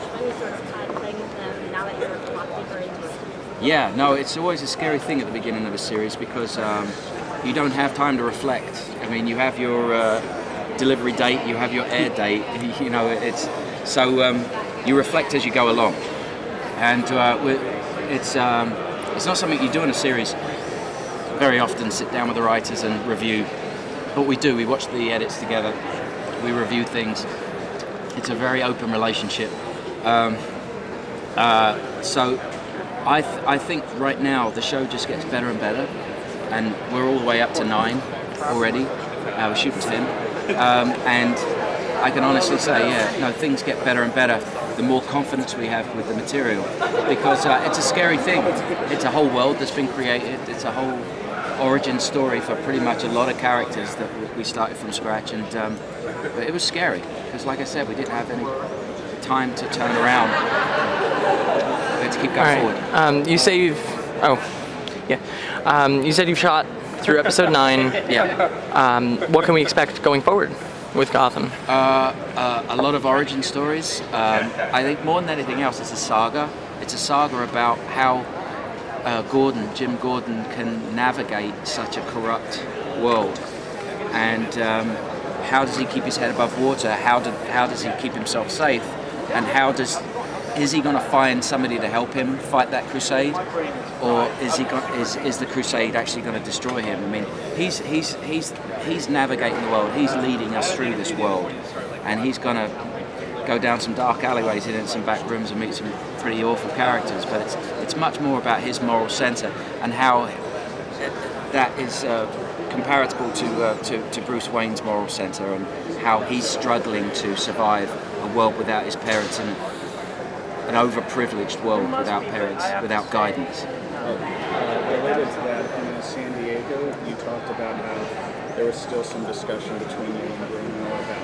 any sort of time playing with them now that you're a lot deeper into it? Yeah, no, it's always a scary thing at the beginning of a series because you don't have time to reflect. I mean, you have your delivery date, you have your air date. You know, it's so you reflect as you go along, and it's not something you do in a series. Very often, sit down with the writers and review. But we do. We watch the edits together. We review things. It's a very open relationship. So I think right now the show just gets better and better, and we're all the way up to 9 already. We're shooting 10, and I can honestly say, yeah, no, things get better and better the more confidence we have with the material, because it's a scary thing. It's a whole world that's been created. It's a whole origin story for pretty much a lot of characters that we started from scratch, and but it was scary because, like I said, we didn't have any time to turn around. We had to keep going forward. You say you've you said you've shot through episode 9. Yeah. What can we expect going forward with Gotham? A lot of origin stories. I think more than anything else, it's a saga. It's a saga about how Jim Gordon can navigate such a corrupt world, and how does he keep his head above water? How does he keep himself safe? And is he going to find somebody to help him fight that crusade, or is the crusade actually going to destroy him? I mean, he's navigating the world. He's leading us through this world, and he's going to go down some dark alleyways and in some back rooms and meet some pretty awful characters. But it's much more about his moral centre and how that is comparable to Bruce Wayne's moral centre, and how he's struggling to survive a world without his parents and an overprivileged world without parents, without guidance. Related to that, in San Diego, you talked about how there was still some discussion between you and Bruno about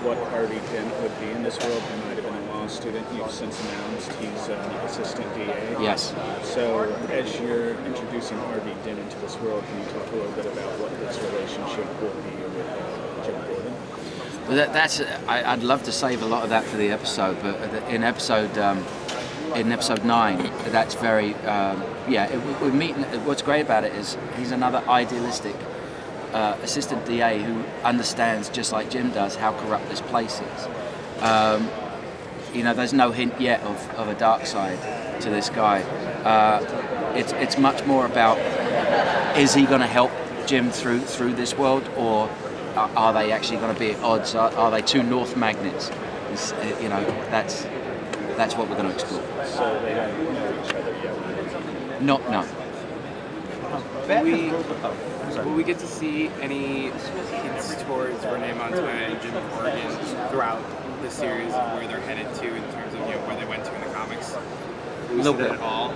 what Harvey Dent would be in this world. He might have been a law student. You've since announced he's an assistant DA. Yes. So as you're introducing Harvey Dent into this world, can you talk a little bit about what this relationship will be with Jim Gordon? Well, I'd love to save a lot of that for the episode, but in episode 9, that's very we meet. What's great about it is he's another idealistic assistant DA who understands, just like Jim does, how corrupt this place is. You know, there's no hint yet of a dark side to this guy. It's much more about, is he going to help Jim through this world, or are they actually going to be at odds? Are they two north magnets? You know, that's what we're going to explore. So they don't know each other yet? No. Will we get to see any hints towards Renee Montoya and Jim Gordon throughout the series of where they're headed to in terms of where they went to in the comics? Will we see that at all?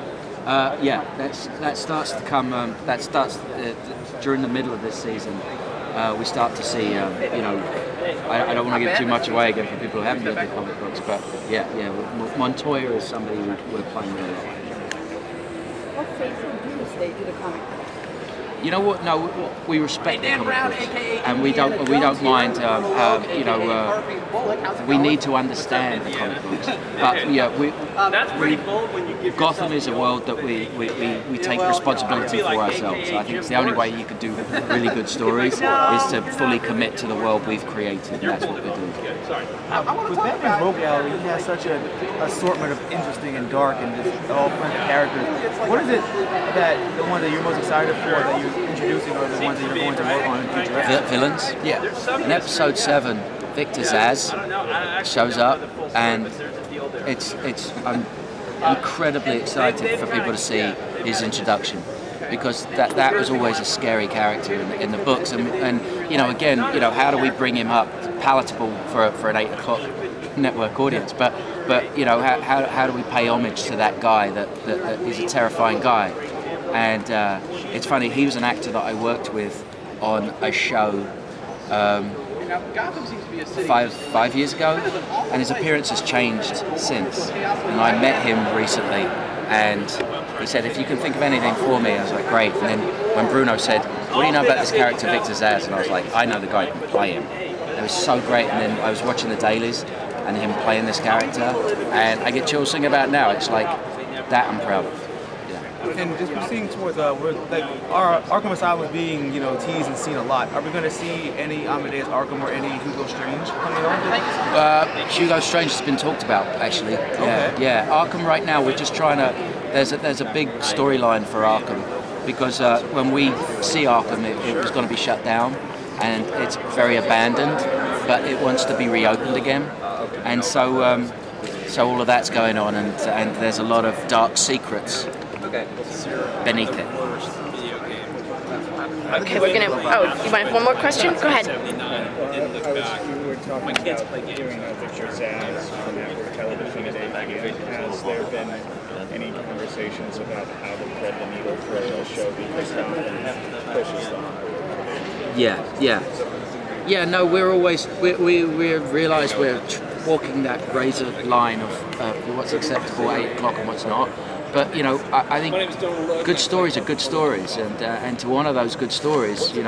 Yeah, that starts to come. That starts during the middle of this season. We start to see, I don't want to give too much away again for people who haven't read the comic books, but yeah, Montoya is somebody we're playing with a lot. What faithful do you stay to the comic book? You know what? No, we respect the comic books, and we don't mind. We need to understand the comic books, but yeah, Gotham is a world that we take responsibility for ourselves. I think it's the only way you could do really good stories is to fully commit to the world we've created. And that's what we're doing. With Batman's Rogue Gallery, he has such an assortment of interesting and dark and just all kinds of characters. What is it that the ones that you're most excited for that you're introducing, or the ones that you're going to work on in future episodes? Villains? Yeah. In episode 7, Victor Zsasz shows up, and I'm incredibly excited for people to see his introduction, because that was always a scary character in the books, and again, how do we bring him up palatable for an 8 o'clock network audience? But how do we pay homage to that guy that is a terrifying guy? And it's funny, he was an actor that I worked with on a show 5 years ago, and his appearance has changed since. And I met him recently, and he said, if you can think of anything for me, I was like, great. And then when Bruno said, what do you know about this character Victor Zsasz? And I was like, I know the guy who can play him. It was so great. And then I was watching the dailies, and him playing this character, and I get chills thinking about it now. It's like that I'm proud of. And just proceeding towards like our Arkham Asylum is being teased and seen a lot. Are we going to see any Amadeus Arkham or any Hugo Strange coming on? Hugo Strange has been talked about actually. Yeah. Arkham right now we're just trying to. There's a big storyline for Arkham because when we see Arkham it was going to be shut down and it's very abandoned, but it wants to be reopened again, and so all of that's going on, and there's a lot of dark secrets beneath it. Okay, we're gonna. Oh, you want one more question? Go ahead. We were talking about doing a Victor Zsasz on network television at 8 p.m. Has there been any conversations about how to thread the needle for the show because Gotham pushes them? Yeah. No, we realise we're walking that razor line of what's acceptable at 8 o'clock and what's not. But I think good stories are good stories, and to honour those good stories, we're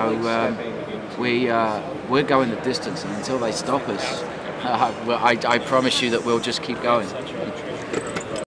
going the distance, and until they stop us, I promise you that we'll just keep going.